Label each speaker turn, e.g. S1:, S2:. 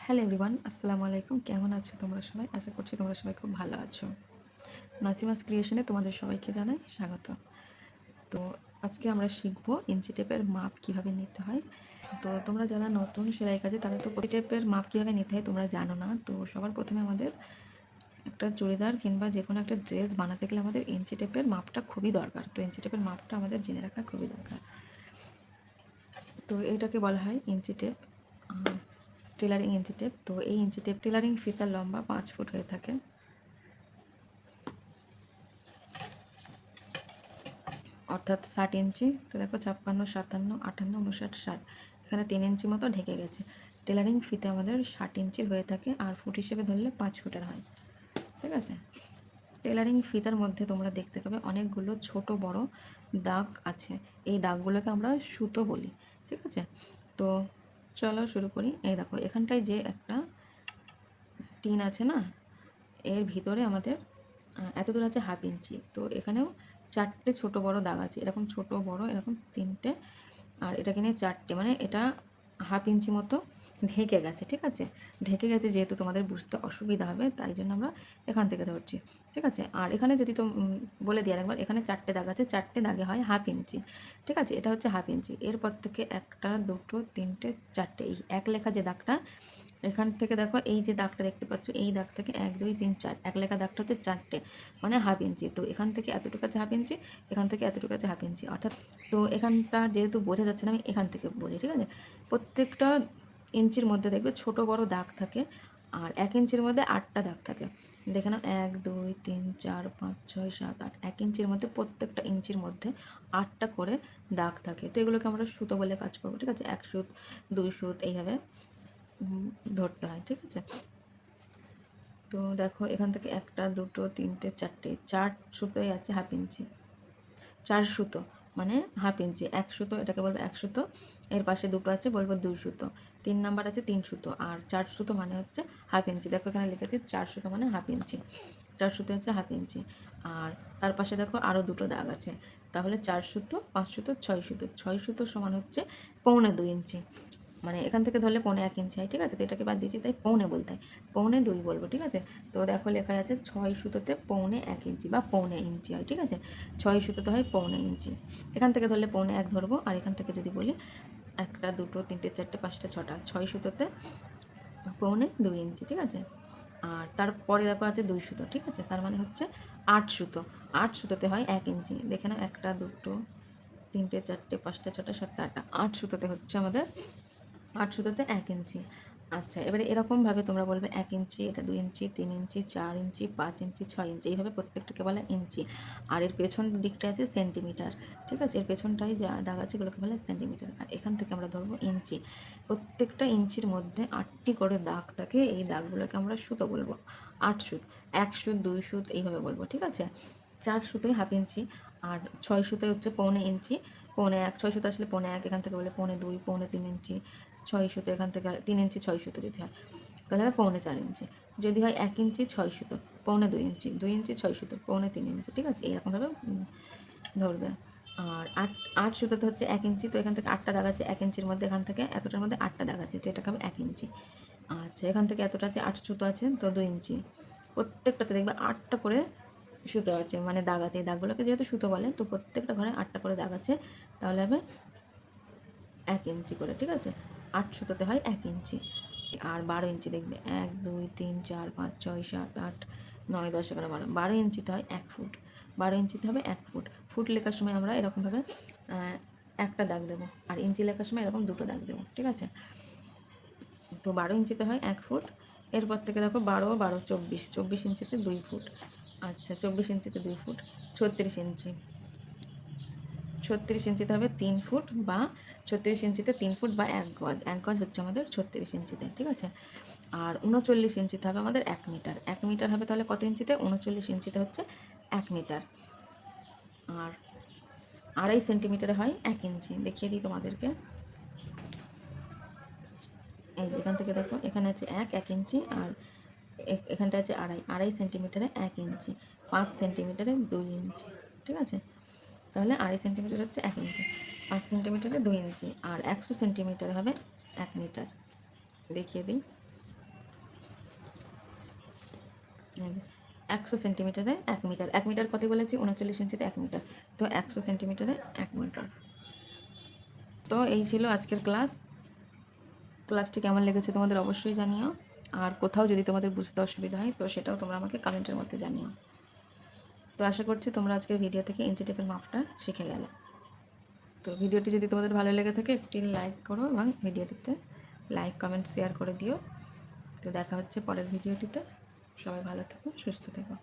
S1: Hello everyone, আসসালামু আলাইকুম। কেমন আছো তোমরা সবাই? আশা করছি তোমরা সবাই খুব ভালো আছো। নাসিমাস ক্রিয়েশনে তোমাদের সবাইকে জানাই স্বাগত। তো আজকে আমরা শিখব ইঞ্চি টেপের মাপ কিভাবে নিতে হয়। তো তোমরা যারা নতুন সেলাই কাজে তারা তো প্রতি টেপের মাপ কীভাবে নিতে হয় তোমরা জানো না। তো সবার প্রথমে আমাদের একটা চুড়িদার কিংবা যে কোনো একটা ড্রেস বানাতে গেলে আমাদের ইঞ্চি টেপের মাপটা খুবই দরকার। তো ইঞ্চি টেপের মাপটা আমাদের জেনে রাখা খুবই দরকার। তো এটাকে বলা হয় ইঞ্চি টেপ, টেলারিং ইঞ্চি টেপ। তো এই ইঞ্চি টেপ টেলারিং ফিতার লম্বা 5 ফুট হয়ে থাকে, অর্থাৎ 60 ইঞ্চি। তো দেখো 56, 57, 58, 59, 60, এখানে 3 ইঞ্চি মতো ঢেকে গেছে। টেলারিং ফিতে আমাদের 60 ইঞ্চির হয়ে থাকে, আর ফুট হিসেবে ধরলে 5 ফুটের হয়। ঠিক আছে। টেলারিং ফিতার মধ্যে তোমরা দেখতে পাবে অনেকগুলো ছোট বড় দাগ আছে। এই দাগগুলোকে আমরা সুতো বলি। ঠিক আছে। তো চলো শুরু করি। এই দেখো এখানটায় যে একটা টিন আছে না, এর ভিতরে আমাদের এত দূর আছে হাফ ইঞ্চি। তো এখানেও 4টে ছোট বড় দাগ আছে, এরকম ছোট বড় এরকম 3টে, আর এটাকে নিয়ে 4টে, মানে এটা হাফ ইঞ্চি মতো ঢেকে গেছে। ঠিক আছে। ঢেকে গেছে যেহেতু তোমাদের বুঝতে অসুবিধা হবে, তাই জন্য আমরা এখান থেকে ধরছি। ঠিক আছে। আর এখানে যদি তো বলে দিই আরেকবার, এখানে 4টে দাগ আছে, 4টে দাগে হয় হাফ ইঞ্চি। ঠিক আছে। এটা হচ্ছে হাফ ইঞ্চি। এরপর থেকে 1টা 2টো 3টে 4টে, এই এক লেখা যে দাগটা, এখান থেকে দেখো এই যে দাগটা দেখতে পাচ্ছ, এই দাগ থেকে 1 2 3 4, এক লেখা দাগটা হচ্ছে 4টে, মানে হাফ ইঞ্চি। তো এখান থেকে এতটুকু আছে হাফ ইঞ্চি, এখান থেকে এতটুকু আছে হাফ ইঞ্চি, অর্থাৎ তো এখানটা যেহেতু বোঝা যাচ্ছে না, আমি এখান থেকে বুঝি। ঠিক আছে। প্রত্যেকটা ইঞ্চির মধ্যে দেখবে ছোট বড় দাগ থাকে, আর 1 ইঞ্চির মধ্যে 8টা দাগ থাকে। দেখে নাও 1 2 3 4 5 6 7 8, 1 ইঞ্চির মধ্যে প্রত্যেকটা ইঞ্চির মধ্যে 8টা করে দাগ থাকে। তো এগুলোকে আমরা সুতো বলে কাজ করবো। ঠিক আছে। 1 সুত 2 সুত এইভাবে ধরতে হয়। ঠিক আছে। তো দেখো এখান থেকে 1টা 2টো 3টে 4টে, 4 সুতোই আছে হাফ ইঞ্চি। 4 সুতো মানে হাফ ইঞ্চি। 1 সুতো, এটাকে বলবো 1 সুতো। এর পাশে 2টো আছে, বলবো 2 সুতো। 3 নাম্বার আছে 3 সুতো, আর 4 সুতো মানে হচ্ছে হাফ ইঞ্চি। দেখো এখানে লিখেছি 4 সুতো মানে হাফ ইঞ্চি। 4 সুতো হচ্ছে হাফ ইঞ্চি। আর তার পাশে দেখো আরও 2টো দাগ আছে, তাহলে 4 সুতো 5 সুতো 6 সুতো। 6 সুতো সমান হচ্ছে 1.25 ইঞ্চি, মানে এখান থেকে ধরলে 1.25 ইঞ্চি হয়। ঠিক আছে। তো এটাকে বাদ দিয়েছি, তাই পৌনে বলতে হয়, 1.25 বলবো। ঠিক আছে। তো দেখো লেখা আছে 6 সুতোতে 1.25 ইঞ্চি বা 1.25 ইঞ্চি হয়। ঠিক আছে। 6 সুতোতে হয় 1.25 ইঞ্চি। এখান থেকে ধরলে 1.25 ধরবো, আর এখান থেকে যদি বলি 1টা 2টো 3টে 4টে 5টা 6টা, 6 সুতোতে 1.25 ইঞ্চি। ঠিক আছে। আর তারপরে দেখো আছে 2 সুতো। ঠিক আছে। তার মানে হচ্ছে 8 সুতো। 8 সুতোতে হয় 1 ইঞ্চি। দেখে নাও 1টা 2টো 3টে 4টে 5টা 6টা 7টা 8টা, 8 সুতোতে হচ্ছে আমাদের 8 সুতোতে 1 ইঞ্চি। আচ্ছা, এবারে এরকমভাবে তোমরা বলবে 1 ইঞ্চি, এটা 2 ইঞ্চি 3 ইঞ্চি 4 ইঞ্চি 5 ইঞ্চি 6 ইঞ্চি, এইভাবে প্রত্যেকটাকে বলে ইঞ্চি। আর এর পেছন দিকটা আছে সেন্টিমিটার। ঠিক আছে। এর পেছনটাই যা দাগ আছে এগুলোকে বলে সেন্টিমিটার। আর এখান থেকে আমরা ধরবো ইঞ্চি। প্রত্যেকটা ইঞ্চির মধ্যে 8টি করে দাগ থাকে, এই দাগগুলোকে আমরা সুতো বলবো। 8 সুত, 1 সুত 2 সুত এইভাবে বলবো। ঠিক আছে। 4 সুতোই হাফ ইঞ্চি, আর 6 সুতোই হচ্ছে 1.25 ইঞ্চি। 1.25, 6 সুতো আসলে 1.25, এখান থেকে বলে 1.25 1.3 ইঞ্চি। 6 সুতো এখান থেকে 3 ইঞ্চি 6 সুতো যদি হয়, তাহলে হবে 1.25 ইঞ্চি। যদি হয় 1 ইঞ্চি 6 সুতো 1.25 ইঞ্চি, 2 ইঞ্চি 6 সুতো 1.25 ইঞ্চি। ঠিক আছে। এইরকমভাবে ধরবে। আর 8 সুতোতে হচ্ছে 1 ইঞ্চি। তো এখান থেকে 8টা দাগ আছে 1 ইঞ্চির মধ্যে, এখান থেকে এতটার মধ্যে 8টা দাগ আছে, তো এটাকে হবে 1 ইঞ্চি। আচ্ছা, এখান থেকে এতটা আছে 8 সুতো আছে, তো 2 ইঞ্চি। প্রত্যেকটাতে দেখবে 8টা করে সুতো আছে, মানে দাগ আছে। এই দাগগুলোকে যেহেতু সুতো বলে, তো প্রত্যেকটা ঘরে 8টা করে দাগ আছে, তাহলে হবে 1 ইঞ্চি করে। ঠিক আছে। 8 সুতোতে হয় 1 ইঞ্চি। আর 12 ইঞ্চি দেখবে 1 2 3 4 5 6 7 8 9 10 11 12, 12 ইঞ্চিতে হয় 1 ফুট। 12 ইঞ্চিতে হবে 1 ফুট। ফুট লেখার সময় আমরা এরকমভাবে একটা দাগ দেবো, আর ইঞ্চি লেখার সময় এরকম 2টো দাগ দেবো। ঠিক আছে। তো 12 ইঞ্চিতে হয় 1 ফুট। এরপর থেকে দেখো 12 12 24, 24 ইঞ্চিতে 2 ফুট। আচ্ছা, 24 ইঞ্চিতে 2 ফুট, 36 ইঞ্চি। 36 ইঞ্চিতে হবে 3 ফুট, বা 36 ইঞ্চিতে 3 ফুট বা 1 গজ। 1 গজ হচ্ছে আমাদের 36 ইঞ্চিতে। ঠিক আছে। আর 39 ইঞ্চিতে হবে আমাদের 1 মিটার। 1 মিটার হবে তাহলে কত ইঞ্চিতে? 39 ইঞ্চিতে হচ্ছে 1 মিটার। আর 2.5 সেন্টিমিটারে হয় 1 ইঞ্চি। দেখিয়ে দিই তোমাদেরকে। এই যে এখান থেকে দেখো, এখানে আছে 1 ইঞ্চি, আর এখানটা আছে 2.5 সেন্টিমিটারে 1 ইঞ্চি, 5 সেন্টিমিটারে 2 ইঞ্চি। ঠিক আছে। তাহলে 2.5 সেন্টিমিটার হচ্ছে 1 ইঞ্চি, 5 সেন্টিমিটারে 2 ইঞ্চি, আর 100 সেন্টিমিটার হবে 1 মিটার। দেখিয়ে দিই। 100 সেন্টিমিটারে 1 মিটার। 1 মিটার কত বলেছি? 39 ইঞ্চিতে 1 মিটার। তো 100 সেন্টিমিটারে 1 মিটার। তো এই ছিল আজকের ক্লাস। ক্লাসটি কেমন লেগেছে তোমাদের অবশ্যই জানিও। আর কোথাও যদি তোমাদের বুঝতে অসুবিধা হয় তো সেটাও তোমরা আমাকে কমেন্টের মধ্যে জানিও। তো আশা করছি তোমরা আজকের ভিডিও থেকে ইঞ্চি টেপের মাপটা শিখে গেলে। তো ভিডিওটি যদি তোমাদের ভালো লেগে থাকে একটি লাইক করো এবং ভিডিওটিতে লাইক কমেন্ট শেয়ার করে দিও। তো দেখা হচ্ছে পরের ভিডিওটিতে। সবাই ভালো থেকো, সুস্থ থেকো।